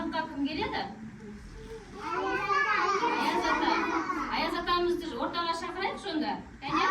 қонаққа кім келеді? Аяз ата. Аяз атамызды ортаға шақырайық сонда. Кәне?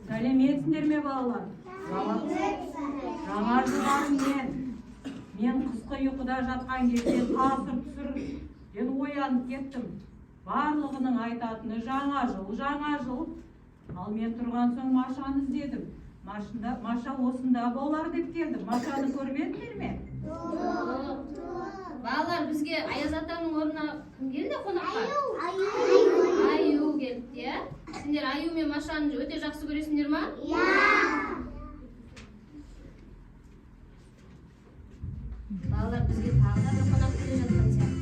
Сәлеметсіңдер ме балалар? Жаңа жылдарым мен қысқы ұйқыда жатқан кезде тасыр түсір мен оянып кеттім. Барлығының айтатыны жаңа жыл. Ал мен тұрған соң Машаны іздедім. Маша осында болар деп келдім. Машаны көрмедіңдер ме? Балалар, бізге Аяз атаның орнына кім келді қонаққа? Аю келді, иә? Сендер Аю мен Машаны өте жақсы көресіңдер ма? Иә. Балалар, бізге тағы да бір қонақ келе жатқан сияқты.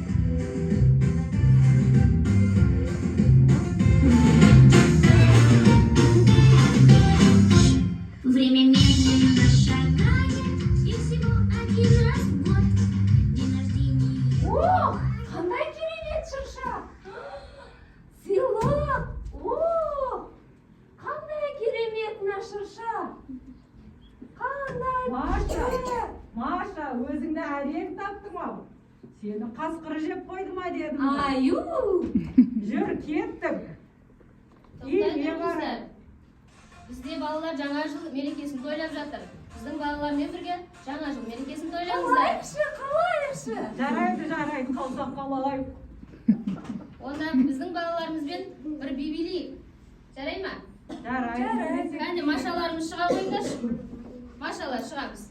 Время медленно шагает, и всего один раз в год. День рождения. Ох, қандай керемет шырша! Сыйлық! Ох, қандай керемет мына шырша! Қандай Маша, өзіңді әрең таптым-ау. Сені қасқыр жеп қойды ма дедім. Аю! Жүр, кеттік. Тоқтаңыздар. Бізде балалар жаңа жыл мерекесін тойлап жатыр. Біздің балалармен бірге жаңа жыл мерекесін тойлаңыздар. Қалайықшы! Жарайды, қалсақ қалайық. Онда біздің балаларымызбен бір би билейік. Жарай ма? Жарайды. Кәне Машаларымыз шыға қойыңдаршы. Машалар шығамыз.